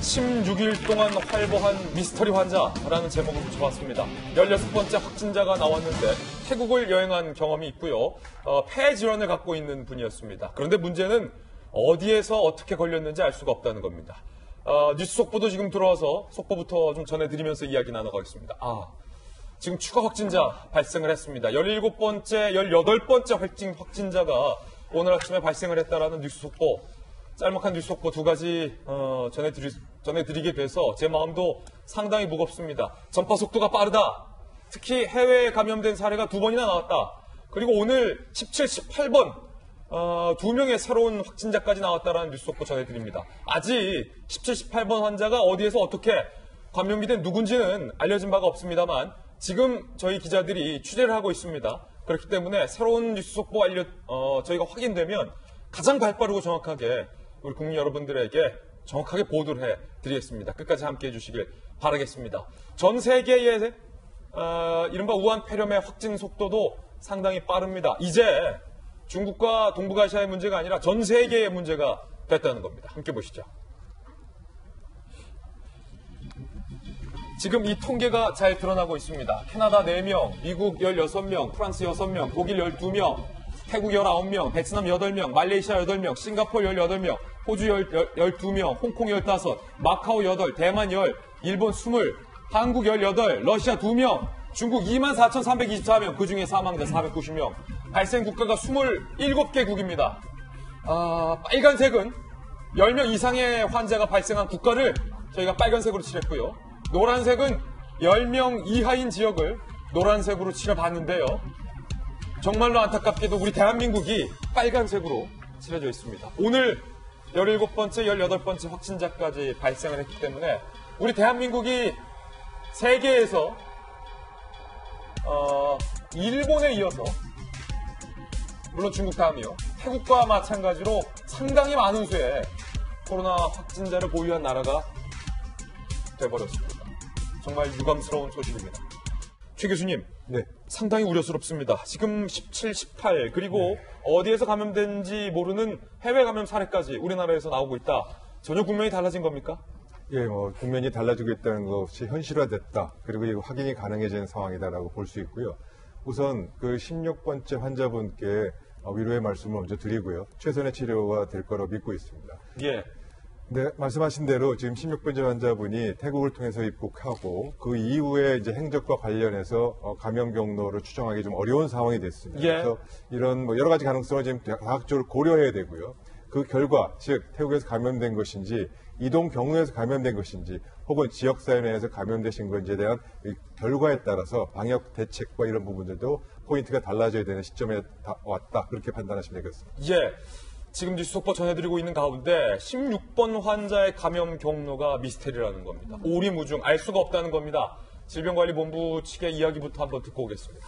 16일 동안 활보한 미스터리 환자라는 제목을 붙여봤습니다. 16번째 확진자가 나왔는데 태국을 여행한 경험이 있고요. 폐 질환을 갖고 있는 분이었습니다. 그런데 문제는 어디에서 어떻게 걸렸는지 알 수가 없다는 겁니다. 뉴스 속보도 지금 들어와서 속보부터 좀 전해드리면서 이야기 나눠가겠습니다. 지금 추가 확진자 발생을 했습니다. 17번째, 18번째 확진자가 오늘 아침에 발생을 했다라는 뉴스 속보, 짤막한 뉴스 속보 두 가지 전해드리게 돼서 제 마음도 상당히 무겁습니다. 전파 속도가 빠르다. 특히 해외에 감염된 사례가 2번이나 나왔다. 그리고 오늘 17, 18번 2명의 새로운 확진자까지 나왔다라는 뉴스 속보 전해드립니다. 아직 17, 18번 환자가 어디에서 어떻게 감염이 된 누군지는 알려진 바가 없습니다만 지금 저희 기자들이 취재를 하고 있습니다. 그렇기 때문에 새로운 뉴스 속보 저희가 확인되면 가장 발빠르고 정확하게 우리 국민 여러분들에게 정확하게 보도를 해드리겠습니다. 끝까지 함께해 주시길 바라겠습니다. 전 세계의 이른바 우한 폐렴의 확진 속도도 상당히 빠릅니다. 이제 중국과 동북아시아의 문제가 아니라 전 세계의 문제가 됐다는 겁니다. 함께 보시죠. 지금 이 통계가 잘 드러나고 있습니다. 캐나다 4명, 미국 16명, 프랑스 6명, 독일 12명, 태국 19명, 베트남 8명, 말레이시아 8명, 싱가포르 18명, 호주 12명, 홍콩 15, 마카오 8, 대만 10, 일본 20, 한국 18, 러시아 2명, 중국 24,324명, 그중에 사망자 490명, 발생 국가가 27개국입니다. 빨간색은 10명 이상의 환자가 발생한 국가를 저희가 빨간색으로 칠했고요. 노란색은 10명 이하인 지역을 노란색으로 칠해봤는데요. 정말로 안타깝게도 우리 대한민국이 빨간색으로 칠해져 있습니다. 오늘 17번째, 18번째 확진자까지 발생을 했기 때문에 우리 대한민국이 세계에서 일본에 이어서 물론 중국 다음이요. 태국과 마찬가지로 상당히 많은 수의 코로나 확진자를 보유한 나라가 돼버렸습니다. 정말 유감스러운 소식입니다. 최 교수님, 네. 상당히 우려스럽습니다. 지금 17, 18 그리고 어디에서 감염된지 모르는 해외 감염 사례까지 우리나라에서 나오고 있다. 전혀 국면이 달라진 겁니까? 예, 국면이 달라지고 있다는 것이 현실화됐다. 그리고 이거 확인이 가능해진 상황이다라고 볼 수 있고요. 우선 그 16번째 환자분께 위로의 말씀을 먼저 드리고요. 최선의 치료가 될 거라고 믿고 있습니다. 예. 네, 말씀하신 대로 지금 16번째 환자분이 태국을 통해서 입국하고 그 이후에 이제 행적과 관련해서 감염 경로를 추정하기 좀 어려운 상황이 됐습니다. 예. 그래서 이런 여러 가지 가능성을 지금 과학적으로 고려해야 되고요. 그 결과, 즉 태국에서 감염된 것인지 이동 경로에서 감염된 것인지 혹은 지역사회 내에서 감염되신 건지에 대한 결과에 따라서 방역 대책과 이런 부분들도 포인트가 달라져야 되는 시점에 왔다. 그렇게 판단하시면 되겠습니다. 예. 지금 뉴스 속보 전해드리고 있는 가운데 16번 환자의 감염 경로가 미스테리라는 겁니다. 오리무중 알 수가 없다는 겁니다. 질병관리본부 측의 이야기부터 한번 듣고 오겠습니다.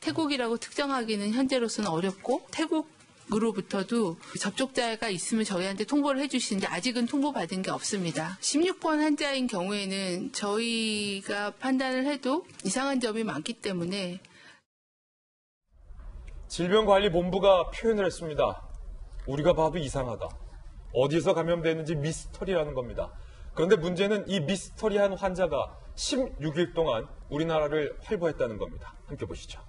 태국이라고 특정하기는 현재로서는 어렵고 태국으로부터도 접촉자가 있으면 저희한테 통보를 해주시는데 아직은 통보받은 게 없습니다. 16번 환자인 경우에는 저희가 판단을 해도 이상한 점이 많기 때문에 질병관리본부가 표현을 했습니다. 우리가 봐도 이상하다. 어디서 감염됐는지 미스터리라는 겁니다. 그런데 문제는 이 미스터리한 환자가 16일 동안 우리나라를 활보했다는 겁니다. 함께 보시죠.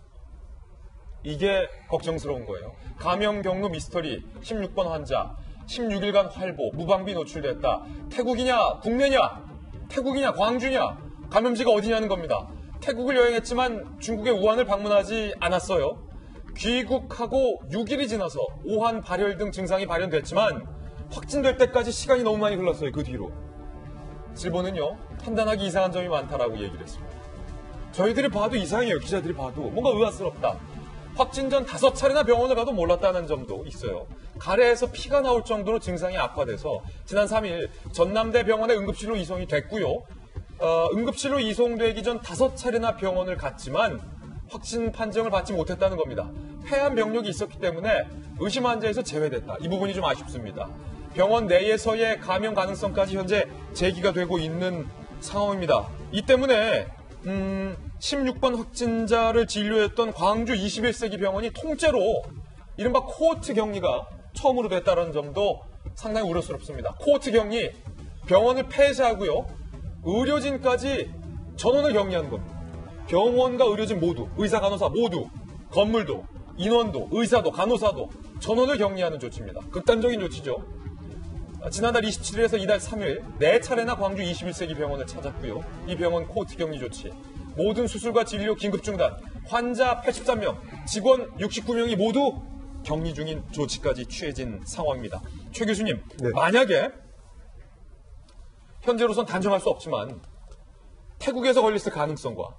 이게 걱정스러운 거예요. 감염 경로 미스터리 16번 환자 16일간 활보 무방비 노출됐다. 태국이냐 국내냐 태국이냐 광주냐 감염지가 어디냐는 겁니다. 태국을 여행했지만 중국의 우한을 방문하지 않았어요. 귀국하고 6일이 지나서 오한, 발열 등 증상이 발현됐지만 확진될 때까지 시간이 너무 많이 흘렀어요. 그 뒤로. 일본은요. 판단하기 이상한 점이 많다라고 얘기를 했습니다. 저희들이 봐도 이상해요. 기자들이 봐도. 뭔가 의아스럽다. 확진 전 5차례나 병원을 가도 몰랐다는 점도 있어요. 가래에서 피가 나올 정도로 증상이 악화돼서 지난 3일 전남대 병원에 응급실로 이송이 됐고요. 응급실로 이송되기 전 5차례나 병원을 갔지만 확진 판정을 받지 못했다는 겁니다. 폐암 병력이 있었기 때문에 의심 환자에서 제외됐다. 이 부분이 좀 아쉽습니다. 병원 내에서의 감염 가능성까지 현재 제기가 되고 있는 상황입니다. 이 때문에 16번 확진자를 진료했던 광주 21세기 병원이 통째로 이른바 코호트 격리가 처음으로 됐다는 점도 상당히 우려스럽습니다. 코호트 격리, 병원을 폐쇄하고요. 의료진까지 전원을 격리하는 겁니다. 병원과 의료진 모두, 의사, 간호사 모두, 건물도, 인원도, 의사도, 간호사도 전원을 격리하는 조치입니다. 극단적인 조치죠. 지난달 27일에서 이달 3일 4차례나 광주 21세기 병원을 찾았고요. 이 병원 코호트 격리 조치, 모든 수술과 진료 긴급 중단, 환자 83명, 직원 69명이 모두 격리 중인 조치까지 취해진 상황입니다. 최 교수님, 네. 만약에 현재로선 단정할 수 없지만 태국에서 걸렸을 가능성과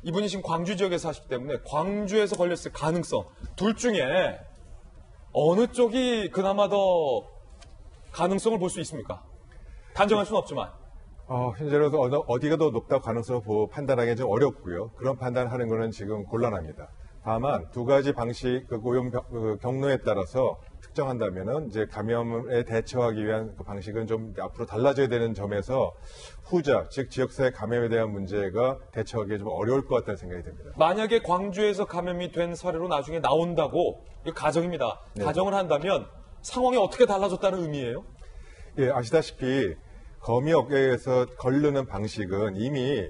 이분이 지금 광주 지역에 사시기 때문에 광주에서 걸렸을 가능성 둘 중에 어느 쪽이 그나마 더 가능성을 볼 수 있습니까? 단정할 수는 없지만. 현재로서 어디가 더 높다고 가능성을 판단하기 좀 어렵고요. 그런 판단하는 거는 지금 곤란합니다. 다만 두 가지 방식, 오염 경로에 따라서 특정한다면은 이제 감염에 대처하기 위한 그 방식은 좀 앞으로 달라져야 되는 점에서 후자, 즉 지역사회 감염에 대한 문제가 대처하기 좀 어려울 것 같다는 생각이 듭니다. 만약에 광주에서 감염이 된 사례로 나중에 나온다고, 이거 가정입니다. 네. 가정을 한다면 상황이 어떻게 달라졌다는 의미예요? 예, 아시다시피 거미업계에서 걸르는 방식은 이미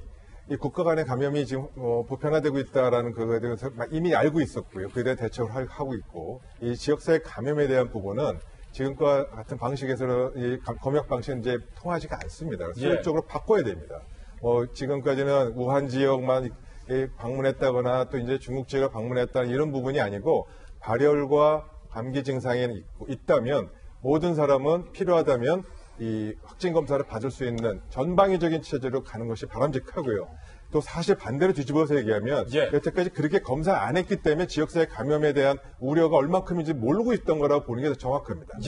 이 국가 간의 감염이 지금 보편화되고 있다라는 그거에 대해서 이미 알고 있었고요. 그에 대한 대처를 하고 있고, 이 지역사회 감염에 대한 부분은 지금과 같은 방식에서는 이 검역 방식은 이제 통하지가 않습니다. 수력적으로 바꿔야 됩니다. 지금까지는 우한 지역만 방문했다거나 또 이제 중국 지역을 방문했다는 이런 부분이 아니고 발열과 감기 증상이 있다면 모든 사람은 필요하다면 이 확진 검사를 받을 수 있는 전방위적인 체제로 가는 것이 바람직하고요. 또 사실 반대로 뒤집어서 얘기하면 여태까지 그렇게 검사 안 했기 때문에 지역사회 감염에 대한 우려가 얼만큼인지 모르고 있던 거라고 보는 게 더 정확합니다.